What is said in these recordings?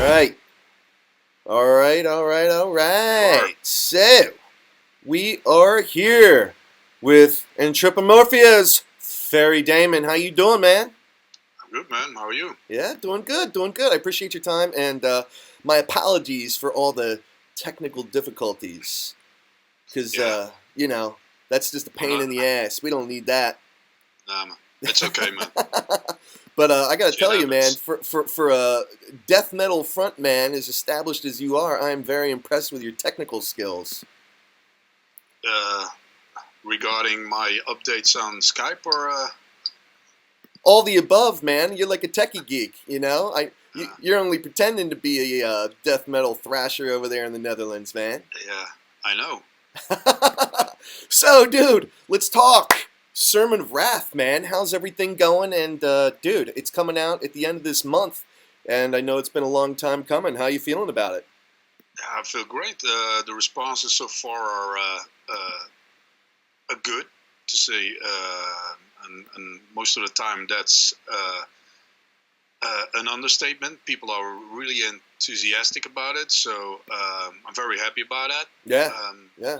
right. All right. So, we are here with Antropomorphia's Ferry Damon. How you doing, man? I'm good, man. How are you? Yeah, doing good. I appreciate your time, and my apologies for all the technical difficulties. Because, that's just a pain in the ass. We don't need that. Nah, man. It's okay, man. But I gotta tell you, man, happens. for a death metal front man as established as you are, I am very impressed with your technical skills. Regarding my updates on Skype or... All the above, man. You're like a techie geek, you know? You're only pretending to be a death metal thrasher over there in the Netherlands, man. Yeah, I know. So, dude, let's talk. Sermon of Wrath, man. How's everything going? And, dude, it's coming out at the end of this month, and I know it's been a long time coming. How you feeling about it? I feel great. The responses so far are good, to say, and most of the time that's an understatement. People are really enthusiastic about it, so I'm very happy about that. Yeah.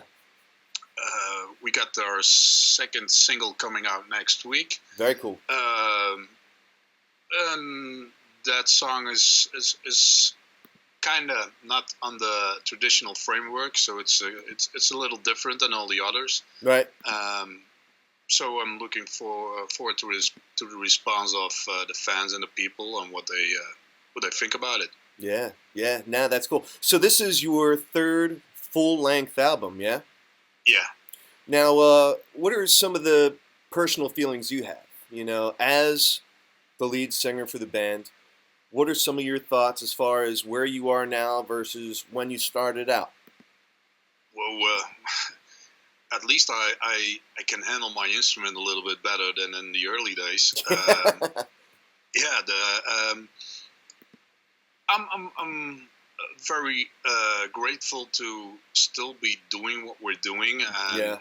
We got our second single coming out next week. Very cool. And that song is kind of not on the traditional framework, so it's a little different than all the others. Right. So I'm looking forward to the response of the fans and the people and what they think about it. Yeah. Nah, that's cool. So this is your third full-length album, yeah? Yeah. Now, what are some of the personal feelings you have? You know, as the lead singer for the band, what are some of your thoughts as far as where you are now versus when you started out? Well, at least I can handle my instrument a little bit better than in the early days. I'm very grateful to still be doing what we're doing, and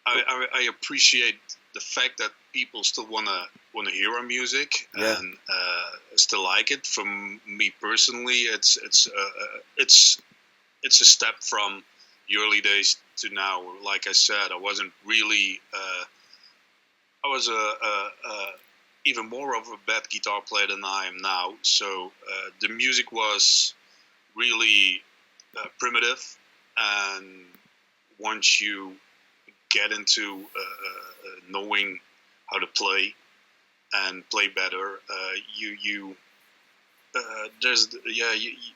I appreciate the fact that people still wanna hear our music and still like it. From me personally, it's a step from the early days to now. Like I said, I wasn't really. I was even more of a bad guitar player than I am now. So the music was really primitive, and once you get into knowing how to play and play better, you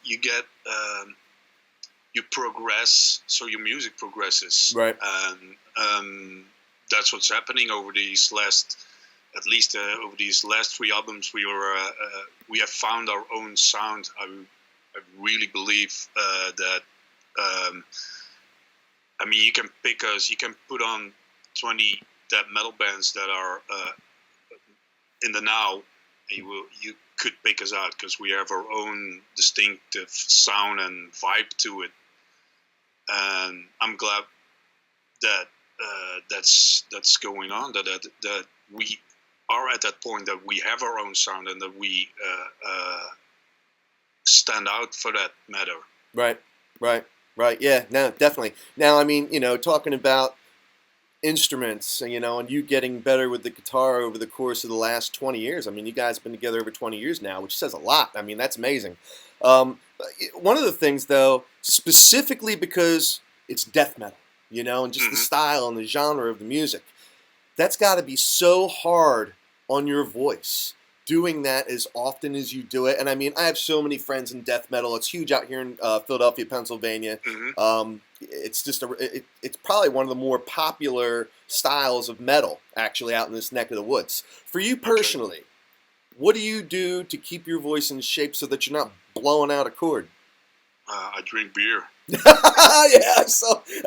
get you progress, so your music progresses, right? And that's what's happening over these last. At least over these last three albums, we have found our own sound. I really believe that. I mean, you can pick us. You can put on 20 death metal bands that are in the now, and you could pick us out because we have our own distinctive sound and vibe to it. And I'm glad that that's going on. That we are at that point that we have our own sound and that we stand out for that matter. Right. Yeah, no, definitely. Now, I mean, talking about instruments, and you getting better with the guitar over the course of the last 20 years. I mean, you guys have been together over 20 years now, which says a lot. I mean, that's amazing. One of the things, though, specifically because it's death metal, and just the style and the genre of the music, that's got to be so hard on your voice, doing that as often as you do it. And I mean, I have so many friends in death metal. It's huge out here in Philadelphia, Pennsylvania. It's just it's probably one of the more popular styles of metal, actually, out in this neck of the woods. For you personally, what do you do to keep your voice in shape so that you're not blowing out a chord? I drink beer. Yeah, I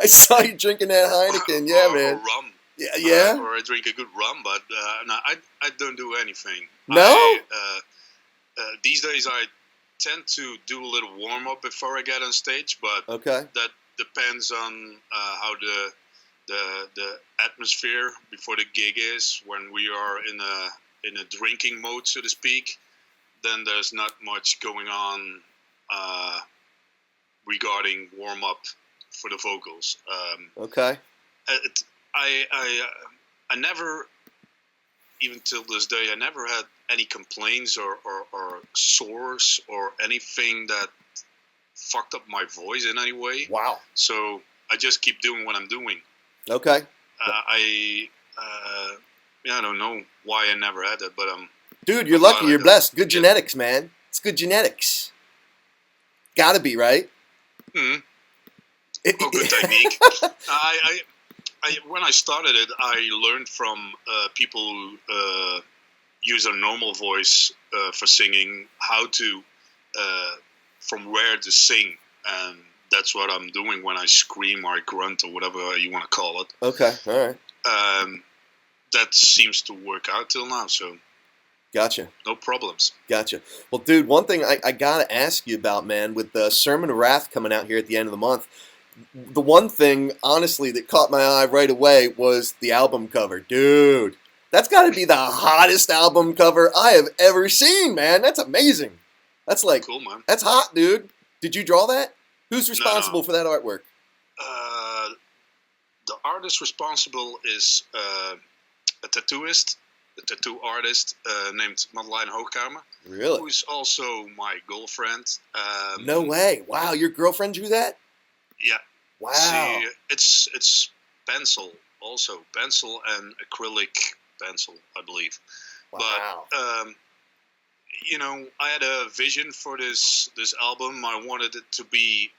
saw you drinking that Heineken. Yeah, man. Or rum. Yeah. Or I drink a good rum, but no, I don't do anything. No? These days I tend to do a little warm up before I get on stage, but that depends on how the atmosphere before the gig is. When we are in in a drinking mode, so to speak, then there's not much going on regarding warm up for the vocals. Okay. I never, even till this day, I never had any complaints or sores or anything that fucked up my voice in any way. Wow. So I just keep doing what I'm doing. Okay. I don't know why I never had that, but dude, you're lucky. You're blessed. Good genetics, man. It's good genetics. Gotta be, right? Mm-hmm. Good technique. When I started it, I learned from people who use a normal voice for singing how to, from where to sing, and that's what I'm doing when I scream or I grunt or whatever you want to call it. Okay, all right. That seems to work out till now, so. Gotcha. No problems. Gotcha. Well, dude, one thing I gotta ask you about, man, with the Sermon of Wrath coming out here at the end of the month, the one thing, honestly, that caught my eye right away was the album cover. Dude, that's got to be the hottest album cover I have ever seen, man. That's amazing. That's like, cool, man. That's hot, dude. Did you draw that? Who's responsible for that artwork? The artist responsible is a tattooist, a tattoo artist named Madeleine Hoogkamer. Really? Who is also my girlfriend. No way. Wow, your girlfriend drew that? Yeah. Wow. See, it's pencil also. Pencil and acrylic pencil, I believe. Wow. But, I had a vision for this album. I wanted it to be...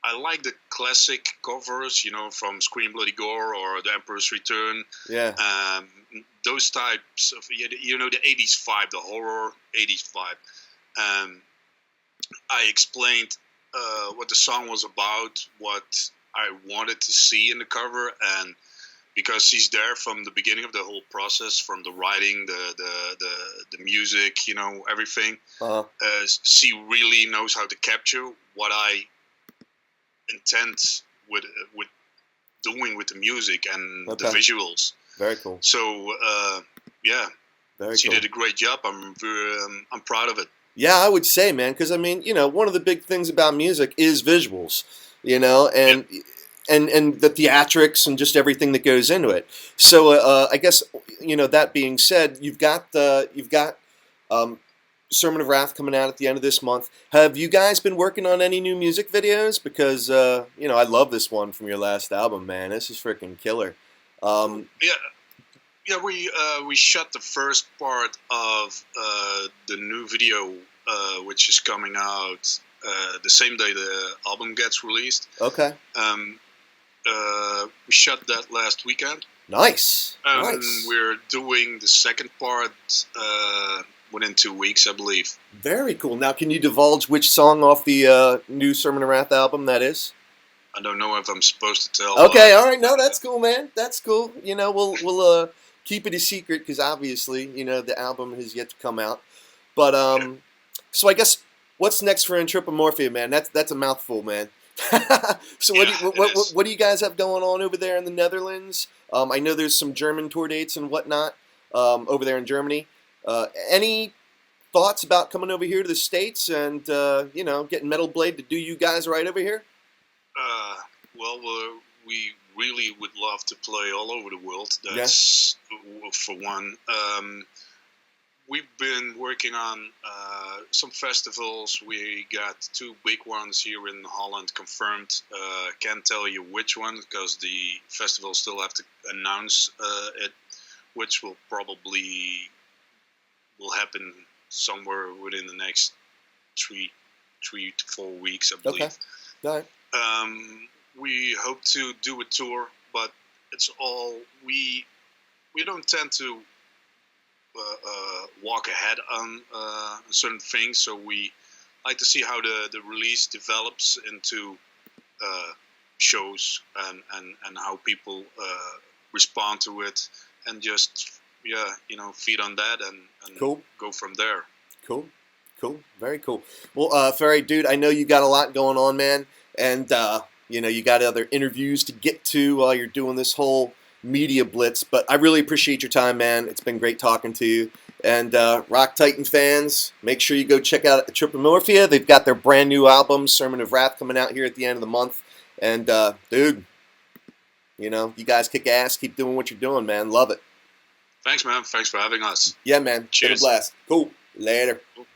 I like the classic covers, from Scream Bloody Gore or The Emperor's Return. Yeah. Those types of, the 80s vibe, the horror 80s vibe. I explained what the song was about, what I wanted to see in the cover, and because he's there from the beginning of the whole process, from the writing, the music, everything. Uh-huh. She really knows how to capture what I intend with doing with the music and the visuals. Very cool. So yeah, she did a great job. I'm proud of it. Yeah, I would say, man, because I mean, one of the big things about music is visuals, and the theatrics and just everything that goes into it. So I guess that being said, you've got Sermon of Wrath coming out at the end of this month. Have you guys been working on any new music videos? Because I love this one from your last album, man. This is freaking killer. Yeah, we shot the first part of the new video, which is coming out the same day the album gets released. Okay. We shot that last weekend. Nice. Nice. We're doing the second part within 2 weeks, I believe. Very cool. Now, can you divulge which song off the new Sermon of Wrath album that is? I don't know if I'm supposed to tell. Okay, all right. No, that's cool, man. That's cool. We'll keep it a secret because obviously, the album has yet to come out. But so I guess what's next for AntropomorphiA, man? That's a mouthful, man. So what do you guys have going on over there in the Netherlands? I know there's some German tour dates and whatnot over there in Germany. Any thoughts about coming over here to the States and getting Metal Blade to do you guys right over here? Well, we really would love to play all over the world. That's for one. We've been working on some festivals. We got 2 big ones here in Holland confirmed. Can't tell you which one because the festivals still have to announce it, which will probably happen somewhere within the next 3 to 4 weeks, I believe. Okay. All right. We hope to do a tour, but it's all we don't tend to walk ahead on certain things, so we like to see how the release develops into shows and how people respond to it, and just feed on that and cool. Go from there. Cool, very cool. Well, Ferry, dude, I know you got a lot going on, man, and you got other interviews to get to while you're doing this whole media blitz. But I really appreciate your time, man. It's been great talking to you. And Rock Titan fans, make sure you go check out AntropomorphiA. They've got their brand new album, Sermon of Wrath, coming out here at the end of the month. And dude, you know, you guys kick ass. Keep doing what you're doing, man. Love it. Thanks, man. Thanks for having us. Yeah, man. Cheers. Been a blast. Cool. Later. Cool.